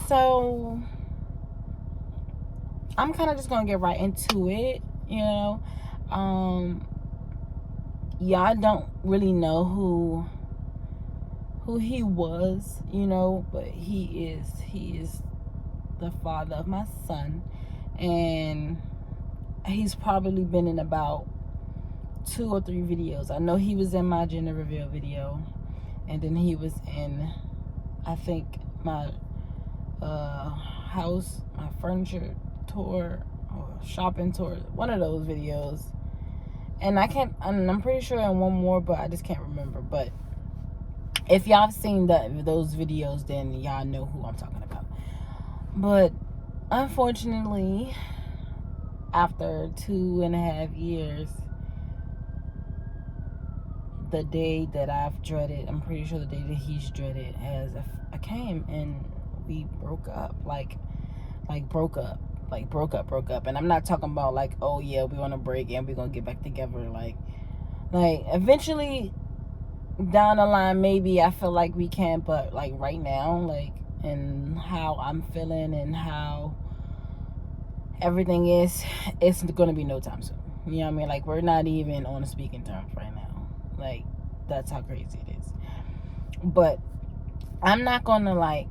So I'm kind of just gonna get right into it. Y'all don't really know who he was, but he is the father of my son, and he's probably been in about 2 or 3 videos. I know he was in my gender reveal video, and then he was in, I think, my house, my furniture tour or shopping tour, one of those videos. And I'm pretty sure in one more, but I just can't remember. But if y'all have seen those videos, then y'all know who I'm talking about. But unfortunately, after 2.5 years, the day that I've dreaded, I'm pretty sure the day that he's dreaded, I came, and we broke up. Like broke up. And I'm not talking about like, oh yeah, we're gonna break and we're gonna get back together. Like eventually down the line, maybe I feel like we can, but like right now, like, and how I'm feeling and how everything is, it's gonna be no time soon. You know what I mean? Like, we're not even on a speaking terms right now. Like, that's how crazy it is. But I'm not gonna like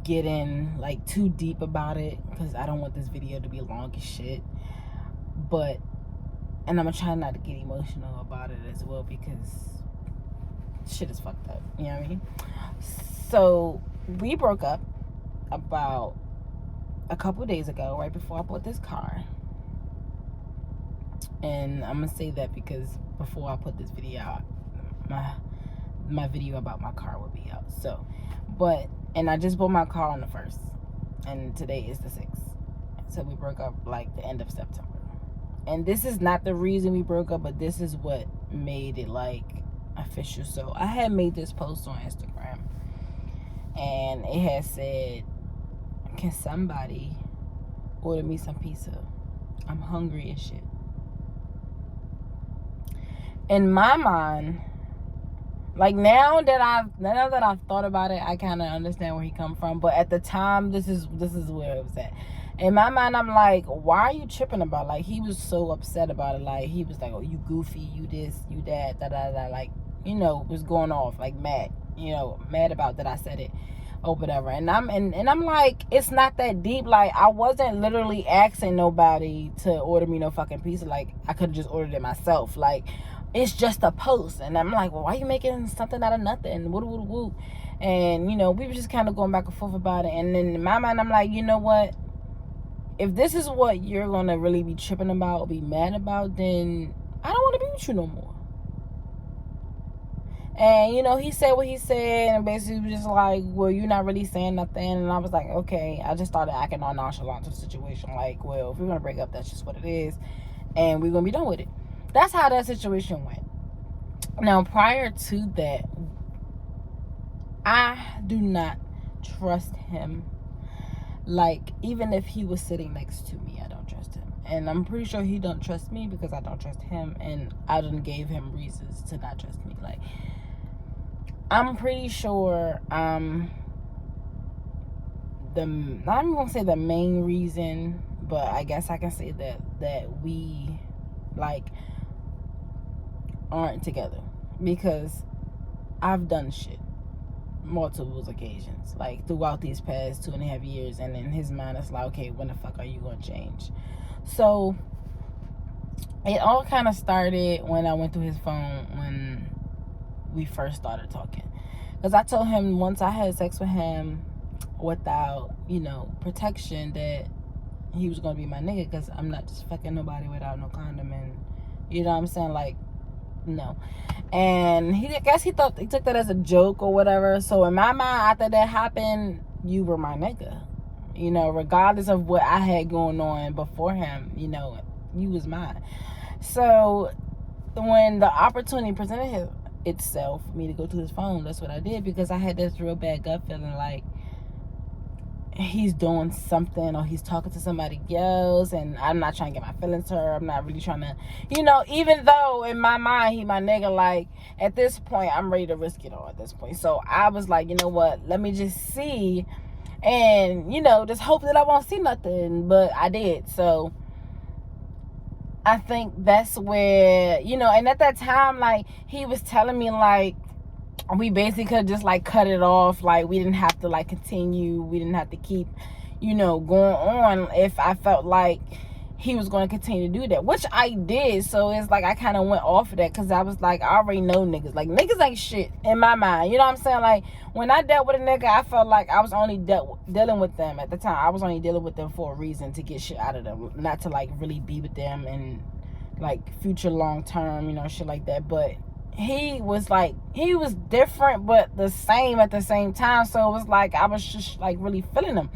get in like too deep about it, because I don't want this video to be long as shit. But, and I'm gonna try not to get emotional about it as well, because shit is fucked up. You know what I mean? So we broke up about a couple days ago, right before I bought this car. And I'm gonna say that because before I put this video out, my video about my car will be out. So, and I just bought my car on the 1st, and today is the 6th. So we broke up like the end of September. And this is not the reason we broke up, but this is what made it like official. So I had made this post on Instagram, and it had said, can somebody order me some pizza? I'm hungry as shit. In my mind, like, now that I've thought about it, I kind of understand where he come from. But at the time, this is where it was at. In my mind, I'm like, why are you tripping about it? Like, he was so upset about it. Like, he was like, oh, you goofy, you this, you that, da da da. Like, was going off, like, mad. Mad about that I said it or whatever. And I'm like, it's not that deep. Like, I wasn't literally asking nobody to order me no fucking pizza. Like, I could have just ordered it myself. Like, it's just a post. And I'm like, well, why are you making something out of nothing? Woo. And, we were just kind of going back and forth about it. And then in my mind, I'm like, you know what? If this is what you're going to really be tripping about or be mad about, then I don't want to be with you no more. And, he said what he said, and basically was just like, well, you're not really saying nothing. And I was like, okay. I just started acting all nonchalant to the situation. Like, well, if we're going to break up, that's just what it is. And we're going to be done with it. That's how that situation went. Now, prior to that, I do not trust him. Like, even if he was sitting next to me, I don't trust him. And I'm pretty sure he don't trust me because I don't trust him. And I done gave him reasons to not trust me. Like, I'm pretty sure I'm not even gonna say the main reason, but I guess I can say that we like aren't together, because I've done shit multiple occasions, like throughout these past 2.5 years, and in his mind it's like, okay, when the fuck are you gonna change? So it all kind of started when I went through his phone when we first started talking, because I told him once I had sex with him without protection, that he was gonna be my nigga, because I'm not just fucking nobody without no condom. And you know what I'm saying, like, no. And I guess he took that as a joke or whatever. So in my mind, after that happened, you were my nigga, regardless of what I had going on before him. You was mine. So when the opportunity presented itself for me to go to his phone, that's what I did, because I had this real bad gut feeling like he's doing something, or he's talking to somebody else, and I'm not trying to get my feelings hurt. I'm not really trying to, even though in my mind he my nigga, like, at this point I'm ready to risk it all at this point. So I was like, you know what, let me just see and just hope that I won't see nothing, but I did. So I think that's where, and at that time, like, he was telling me, like, we basically could just, like, cut it off. Like, we didn't have to, like, continue. We didn't have to keep, going on if I felt like he was going to continue to do that, which I did. So it's like I kind of went off of that because I was like, I already know niggas. Like, niggas ain't shit in my mind. You know what I'm saying? Like, when I dealt with a nigga, I felt like I was only dealing with them at the time. I was only dealing with them for a reason, to get shit out of them, not to, like, really be with them and, like, future long term, shit like that. But he was different but the same at the same time. So it was like I was just, like, really feeling him.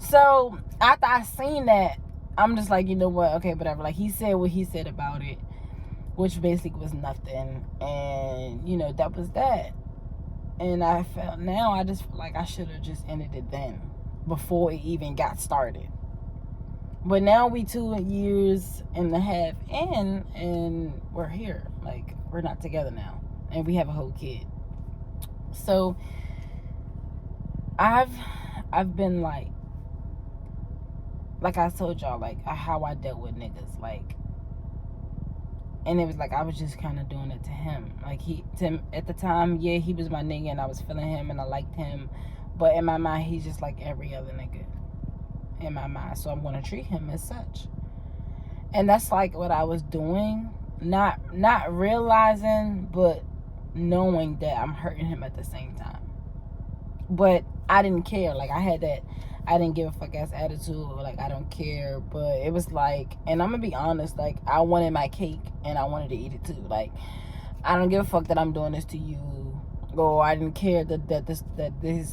So after I seen that, I'm just like, you know what, okay, whatever. Like, he said what he said about it, which basically was nothing. And that was that. And I just feel like I should have just ended it then, before it even got started. But now we 2.5 years in, and we're here. Like, we're not together now, and we have a whole kid. So I've been like I told y'all, like, how I dealt with niggas, like, and it was like I was just kind of doing it to him. Like, at the time, yeah, he was my nigga, and I was feeling him, and I liked him, but in my mind, he's just like every other nigga in my mind. So I'm gonna treat him as such, and that's like what I was doing, not realizing, but knowing that I'm hurting him at the same time. But I didn't care. Like, I had that I didn't give a fuck ass attitude, like, I don't care. But it was like, and I'm gonna be honest, like, I wanted my cake and I wanted to eat it too. Like, I don't give a fuck that I'm doing this to you, or I didn't care that this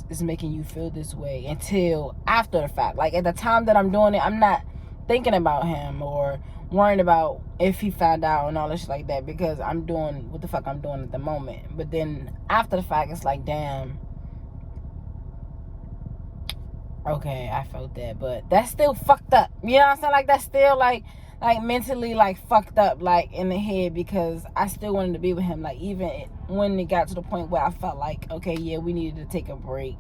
is making you feel this way, until after the fact. Like, at the time that I'm doing it, I'm not thinking about him or worrying about if he found out and all this shit like that, because I'm doing what the fuck I'm doing at the moment. But then after the fact, it's like, damn, okay, I felt that, but that's still fucked up. You know what I'm saying? Like, that's still like mentally, like, fucked up, like, in the head, because I still wanted to be with him. Like, even when it got to the point where I felt like, okay, yeah, we needed to take a break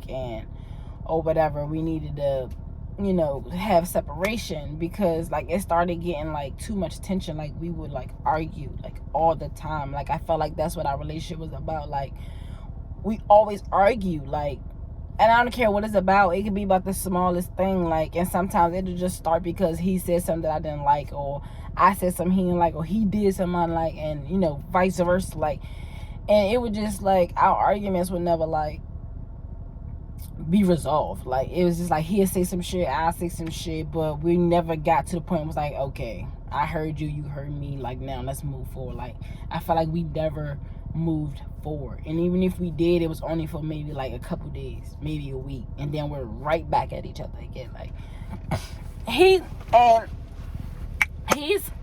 or whatever, we needed to, have separation, because, like, it started getting, like, too much tension. Like, we would, like, argue, like, all the time. Like, I felt like that's what our relationship was about. Like, we always argue, like, and I don't care what it's about. It could be about the smallest thing, like, and sometimes it'll just start because he said something that I didn't like, or I said something he didn't like, or he did something I didn't like, and, vice versa, like, and it would just, like, our arguments would never, like, be resolved. Like, it was just like, he'll say some shit, I'll say some shit, but we never got to the point where it was like, okay, I heard you, you heard me, like, now let's move forward. Like, I felt like we never moved forward, and even if we did, it was only for maybe like a couple days, maybe a week, and then we're right back at each other again. Like, he's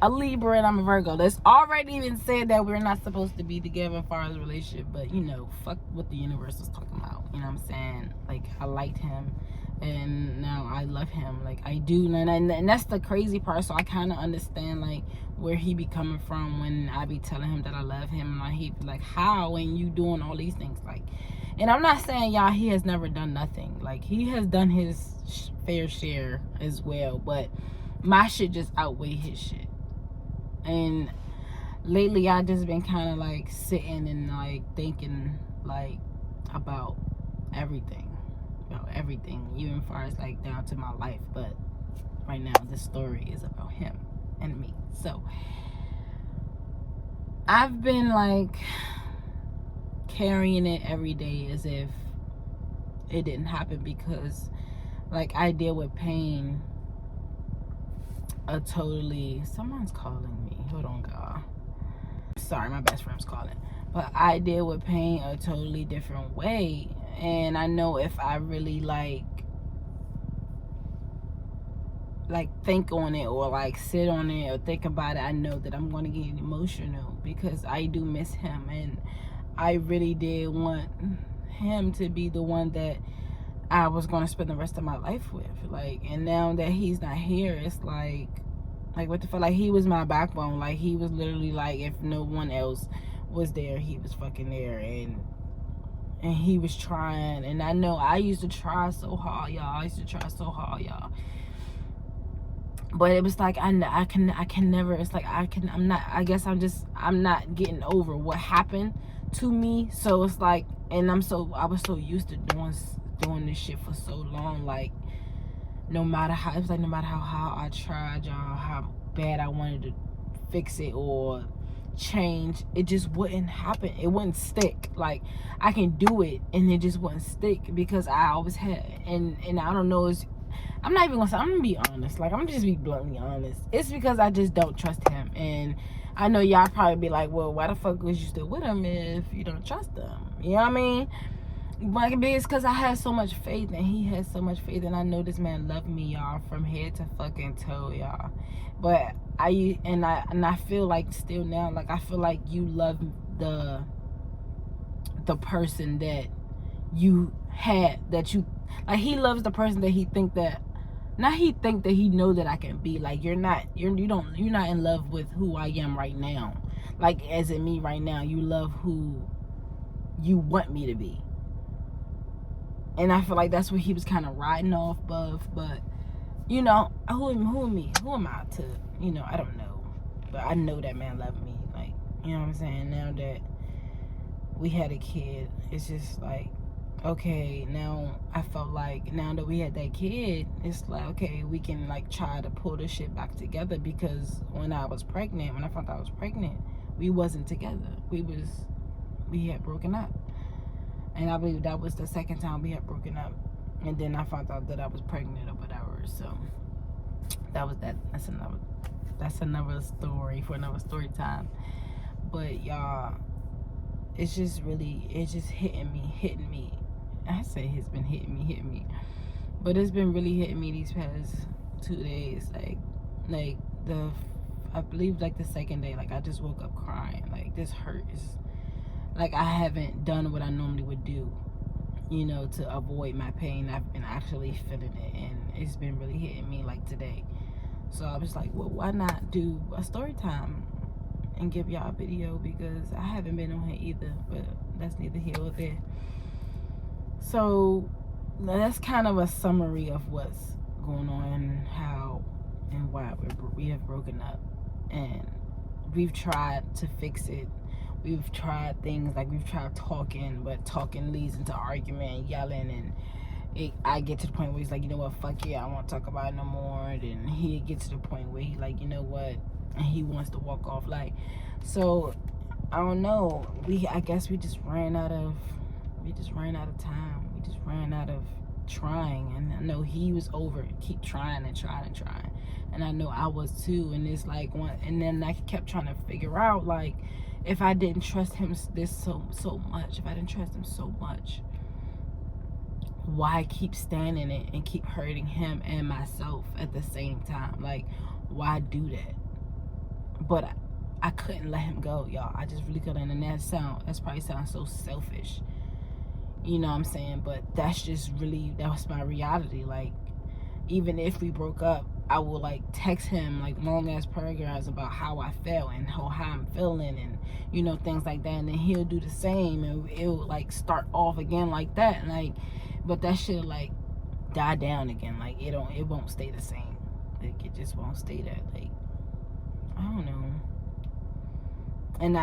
a Libra and I'm a Virgo. That's already even said that we're not supposed to be together as far as a relationship, but fuck what the universe was talking about. You know what I'm saying? Like, I liked him, and now I love him. Like, I do, and that's the crazy part. So I kind of understand, like, where he be coming from when I be telling him that I love him, and he be like, how, and you doing all these things, like, and I'm not saying, y'all, he has never done nothing. Like, he has done his fair share as well, but my shit just outweigh his shit. And lately I just been kind of like sitting and like thinking, like, about everything, even as far as, like, down to my life. But right now this story is about him and me. So I've been, like, carrying it every day as if it didn't happen, because, like, I deal with pain someone's calling me, hold on, y'all, sorry, my best friend's calling. But I deal with pain a totally different way, and I know if I really like think on it, or like sit on it, or think about it, I know that I'm going to get emotional, because I do miss him, and I really did want him to be the one that I was going to spend the rest of my life with. Like, and now that he's not here, it's like what the fuck? Like, he was my backbone. Like, he was literally, like, if no one else was there, he was fucking there. And and he was trying, and I know I used to try so hard, y'all. But it was like I can never. It's like I'm not. I guess I'm not getting over what happened to me. So it's like, and I was so used to doing this shit for so long. Like no matter how I tried, y'all, how bad I wanted to fix it or change, it just wouldn't happen. It wouldn't stick. Like I can do it and it just wouldn't stick because I always had, and I don't know, I'm not even gonna say, I'm gonna be honest, like I'm just be bluntly honest, it's because I just don't trust him. And I know y'all probably be like, well, why the fuck was you still with him if you don't trust him? You know what I mean? But it's because I had so much faith and he had so much faith, and I know this man loved me, y'all, from head to fucking toe, y'all. But I feel like still now, like I feel like you love the person that you had, that you like. He loves the person that he think that he know that I can be. Like you're not in love with who I am right now, like as in me right now. You love who you want me to be. And I feel like that's what he was kind of riding off of. But you know, who am I to, you know, I don't know. But I know that man loved me. Like, you know what I'm saying? Now that we had a kid, it's just like, okay, now I felt like now that we had that kid, it's like, okay, we can like try to pull this shit back together. Because when I found out I was pregnant, we wasn't together. We had broken up. And I believe that was the second time we had broken up. And then I found out that I was pregnant or whatever. So that was that. That's another story for another story time. But y'all, it's just hitting me. I say it's been hitting me. But it's been really hitting me these past 2 days. Like I believe like the second day, like I just woke up crying. Like this hurt is like I haven't done what I normally would do, you know, to avoid my pain. I've been actually feeling it, and it's been really hitting me like today. So I was like, well, why not do a story time and give y'all a video, because I haven't been on here either, but that's neither here or there. So that's kind of a summary of what's going on, how and why we have broken up, and we've tried to fix it. We've tried things, like we've tried talking, but talking leads into argument and yelling, and I get to the point where he's like, you know what, fuck yeah, I won't talk about it no more. Then he gets to the point where he's like, you know what, and he wants to walk off. Like, so I don't know, I guess we just ran out of time. We just ran out of trying. And I know he was over it, keep trying, and I know I was too. And it's like and then I kept trying to figure out, like, if I didn't trust him so much, why keep standing it and keep hurting him and myself at the same time? Like, why do that? But I couldn't let him go, y'all. I just really couldn't. And that's probably sounds so selfish, you know what I'm saying? But that was my reality. Like, even if we broke up, I would like text him like long ass paragraphs about how I felt and how I'm feeling, and you know, things like that. And then he'll do the same, and it'll like start off again like that. And like, but that shit like die down again. Like it won't stay the same. Like it just won't stay that. Like, I don't know. And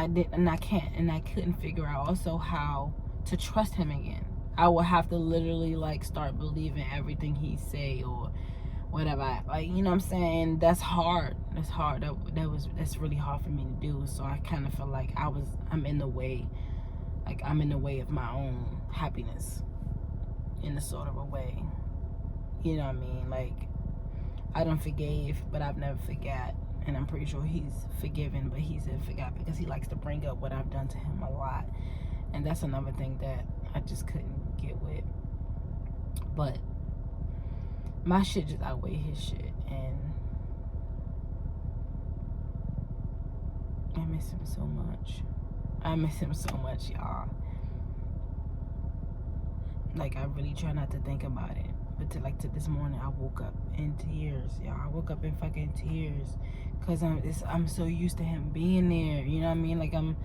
I couldn't figure out also how to trust him again. I would have to literally like start believing everything he say or whatever. Like, you know what I'm saying? That's hard. That's really hard for me to do. So I kind of feel like I'm in the way. Like I'm in the way of my own happiness in a sort of a way. You know what I mean? Like, I done forgave, but I've never forgot. And I'm pretty sure he's forgiven, but he said forgot because he likes to bring up what I've done to him a lot. And that's another thing that I just couldn't get with. But my shit just outweigh his shit, and I miss him so much, y'all. Like, I really try not to think about it, but to this morning, I woke up in tears, y'all. I woke up in fucking tears, because I'm so used to him being there, you know what I mean? Like, I'm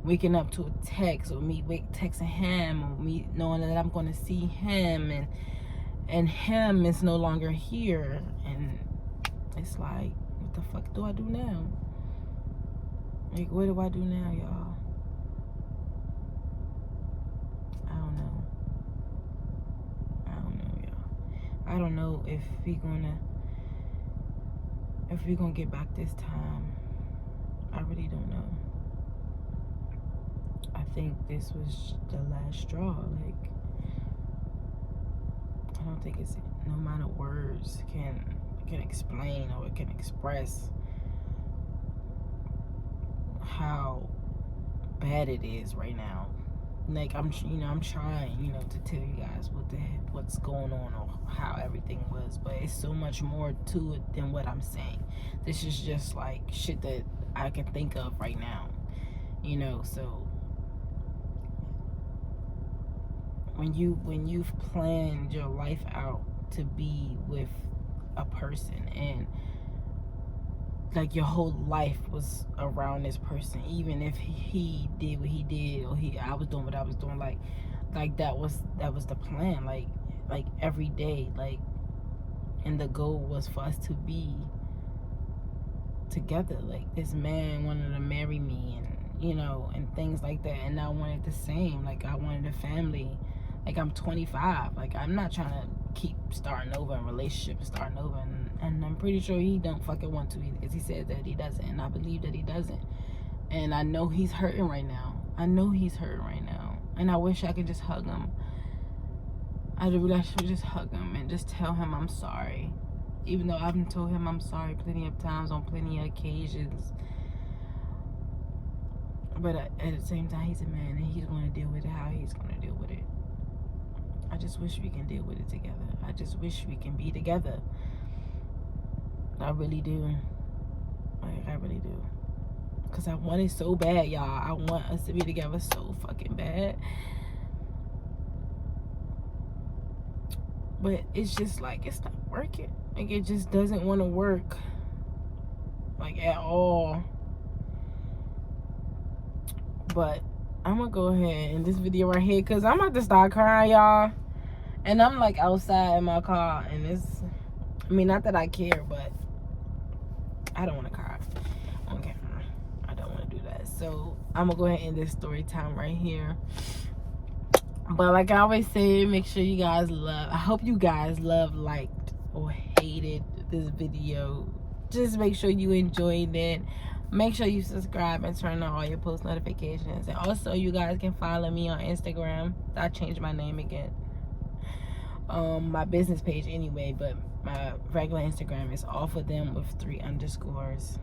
waking up to a text, or me texting him, or me knowing that I'm going to see him, and him is no longer here. And it's like, what the fuck do I do now? Like, what do I do now, y'all? I don't know, y'all. I don't know if we gonna get back this time. I really don't know. I think this was the last straw. Like, I don't think it's, no amount of words can explain or it can express how bad it is right now. Like, I'm trying, to tell you guys what's going on or how everything was, but it's so much more to it than what I'm saying. This is just like shit that I can think of right now, so when you've planned your life out to be with a person, and like your whole life was around this person, even if he did what he did, or I was doing what I was doing, like that was the plan, like every day, like, and the goal was for us to be together. Like, this man wanted to marry me, and and things like that, and I wanted the same. Like, I wanted a family. Like, I'm 25. Like, I'm not trying to keep starting over in relationships, starting over, and I'm pretty sure he don't fucking want to either, because he said that he doesn't, and I believe that he doesn't. And I know he's hurting right now. And I wish I could just hug him. I should just hug him and just tell him I'm sorry, even though I've told him I'm sorry plenty of times on plenty of occasions. But at the same time, he's a man, and he's going to deal with it how he's going to deal with it. I just wish we can deal with it together. I just wish we can be together. I really do. Like, I really do. Because I want it so bad, y'all. I want us to be together so fucking bad. But it's just like, it's not working. Like, it just doesn't want to work. Like, at all. But I'm going to go ahead in this video right here, because I'm about to start crying, y'all. And I'm like outside in my car, and it's, not that I care, but I don't want to cry on camera. I don't want to do that. So I'm going to go ahead and end this story time right here. But like I always say, make sure you guys I hope you guys liked, or hated this video. Just make sure you enjoyed it. Make sure you subscribe and turn on all your post notifications. And also, you guys can follow me on Instagram. I changed my name again. My business page anyway, but my regular Instagram is all for them with 3 underscores.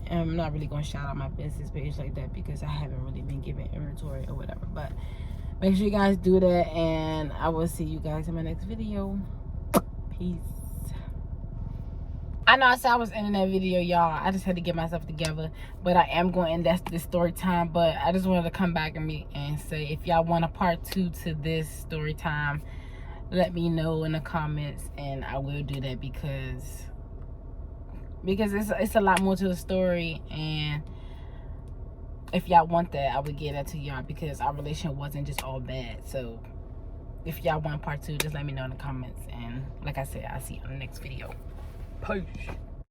And I'm not really going to shout out my business page like that, because I haven't really been given inventory or whatever. But make sure you guys do that, and I will see you guys in my next video. Peace. I know I said I was ending that video, y'all. I just had to get myself together, but I am going to end this story time. But I just wanted to come back and say, if y'all want a part 2 to this story time, let me know in the comments, and I will do that, because it's a lot more to the story. And if y'all want that, I would get that to y'all, because our relationship wasn't just all bad. So if y'all want part 2, just let me know in the comments. And like I said, I'll see you on the next video. Peace.